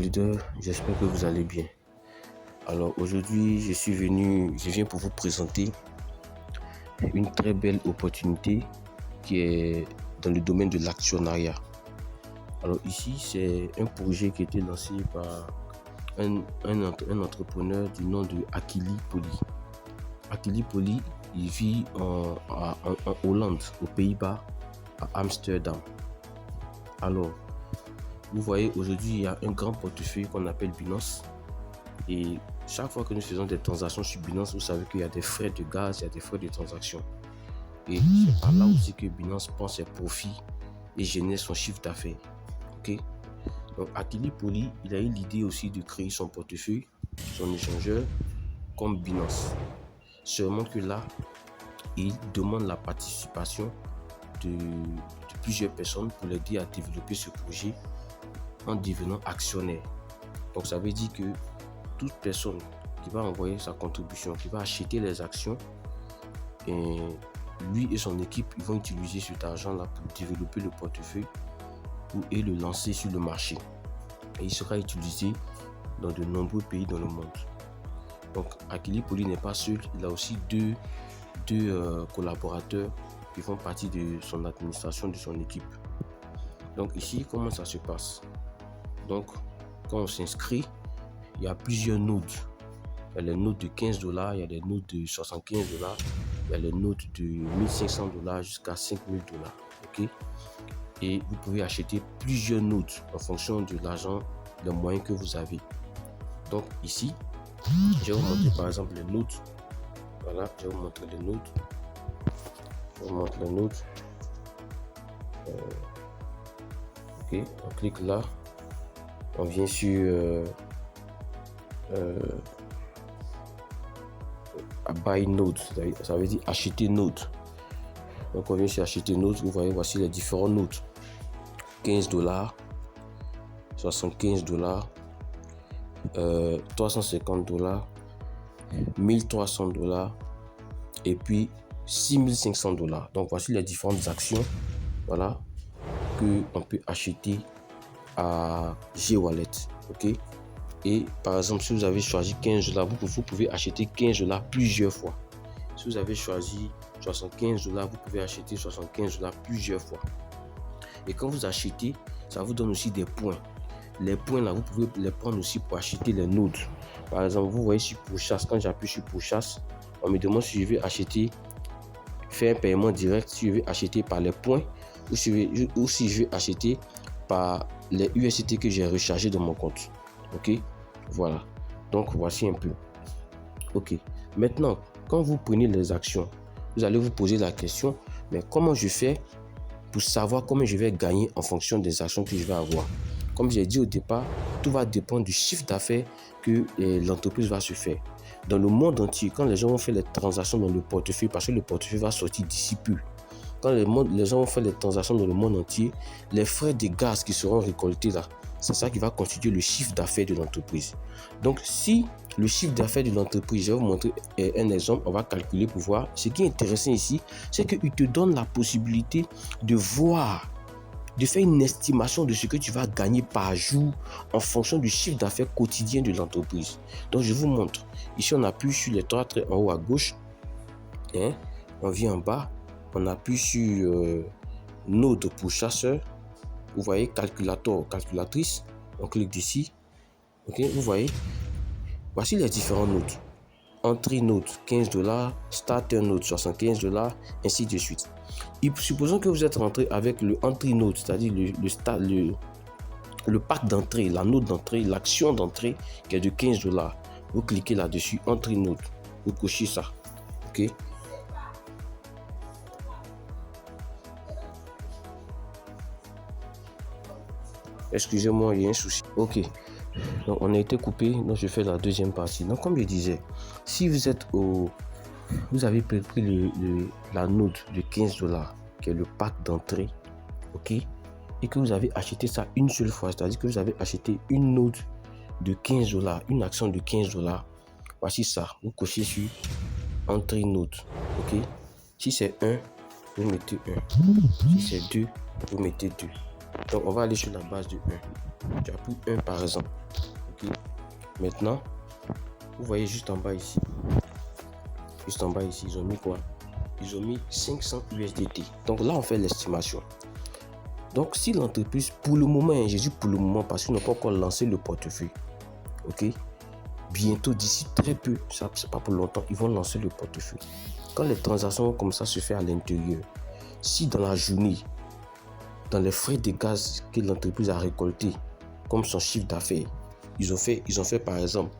leader, j'espère que vous allez bien. Alors aujourd'hui, je viens pour vous présenter une très belle opportunité qui est dans le domaine de l'actionnariat. Alors ici, c'est un projet qui a été lancé par un entrepreneur du nom de Akili Poli. Akili Poli, il vit en Hollande, aux Pays-Bas, à Amsterdam. Alors, vous voyez, aujourd'hui, il y a un grand portefeuille qu'on appelle Binance. Et chaque fois que nous faisons des transactions sur Binance, vous savez qu'il y a des frais de gaz, il y a des frais de transaction. Et c'est par là aussi que Binance prend ses profits et génère son chiffre d'affaires. Ok? Donc, Akili Poli, il a eu l'idée aussi de créer son portefeuille, son échangeur, comme Binance. Seulement que là, il demande la participation de plusieurs personnes pour l'aider à développer ce projet en devenant actionnaire. Donc ça veut dire que toute personne qui va envoyer sa contribution, qui va acheter les actions, et lui et son équipe, ils vont utiliser cet argent-là pour développer le portefeuille et le lancer sur le marché. Et il sera utilisé dans de nombreux pays dans le monde. Donc Akili Poli n'est pas seul, il a aussi deux collaborateurs qui font partie de son administration, de son équipe. Donc ici, comment ça se passe? Donc quand on s'inscrit, il y a plusieurs nodes. Il y a les nodes de $15, il y a les nodes de $75, il y a les nodes de $1 500 jusqu'à $5 000. Ok? Et vous pouvez acheter plusieurs nodes en fonction de l'argent, les moyens que vous avez. Donc ici, je vais vous montrer par exemple les nodes. Voilà, je vais vous montrer les nodes. Je vous montre les nodes. Ok, on clique là. On vient sur buy node, ça veut dire acheter node. Donc on vient sur acheter node, vous voyez, voici les différents nodes. $15, $75, $350, $1 300 et puis $6 500. Donc voici les différentes actions, voilà, que on peut acheter à G-Wallet. Ok? Et par exemple, si vous avez choisi $15, vous pouvez acheter $15 plusieurs fois. Si vous avez choisi $75, vous pouvez acheter $75 plusieurs fois. Et quand vous achetez, ça vous donne aussi des points. Les points là, vous pouvez les prendre aussi pour acheter les nodes. Par exemple, vous voyez sur pourchasse, quand j'appuie sur pourchasse, on me demande si je vais acheter, faire un paiement direct, si je vais acheter par les points ou si je vais acheter par les USDT que j'ai rechargé dans mon compte. Ok? Voilà. Donc voici un peu. Ok. Maintenant, quand vous prenez les actions, vous allez vous poser la question, mais comment je fais pour savoir combien je vais gagner en fonction des actions que je vais avoir? Comme j'ai dit au départ, tout va dépendre du chiffre d'affaires que l'entreprise va se faire. Dans le monde entier, quand les gens vont faire les transactions dans le portefeuille, parce que le portefeuille va sortir d'ici peu, quand les gens vont faire les transactions dans le monde entier, les frais de gaz qui seront récoltés là, c'est ça qui va constituer le chiffre d'affaires de l'entreprise. Donc, si le chiffre d'affaires de l'entreprise, je vais vous montrer un exemple, on va calculer pour voir. Ce qui est intéressant ici, c'est qu'il te donne la possibilité de voir, de faire une estimation de ce que tu vas gagner par jour en fonction du chiffre d'affaires quotidien de l'entreprise. Donc, je vous montre. Ici, on appuie sur les trois traits en haut à gauche. On vient en bas. On appuie sur node pour chasseur. Vous voyez calculateur, calculatrice. On clique ici. Ok, vous voyez. Voici les différents nodes. Entrée node $15, starter node $75, ainsi de suite. Et supposons que vous êtes rentré avec le entry node, c'est-à-dire le pack d'entrée, la node d'entrée, l'action d'entrée qui est de $15. Vous cliquez là-dessus, entry node. Vous cochez ça. Ok. Excusez-moi, il y a un souci. Ok. Donc, on a été coupé. Donc, je fais la deuxième partie. Donc, comme je disais, si vous êtes vous avez pris la node de $15, qui est le pack d'entrée, ok, et que vous avez acheté ça une seule fois, c'est-à-dire que vous avez acheté une node de $15, une action de $15. Voici ça. Vous cochez sur entrée node, ok. Si c'est 1, vous mettez 1. Si c'est 2, vous mettez 2. Donc, on va aller sur la base de 1. Tu as pris 1 par exemple. Ok. Maintenant, vous voyez juste en bas ici. Juste en bas ici, ils ont mis quoi? Ils ont mis 500 USDT. Donc là, on fait l'estimation. Donc, si l'entreprise, pour le moment, j'ai dit pour le moment parce qu'ils n'ont pas encore lancé le portefeuille. Ok. Bientôt, d'ici très peu, ça c'est pas pour longtemps, ils vont lancer le portefeuille. Quand les transactions comme ça se font à l'intérieur, si dans la journée, dans les frais de gaz que l'entreprise a récoltés, comme son chiffre d'affaires, ils ont fait par exemple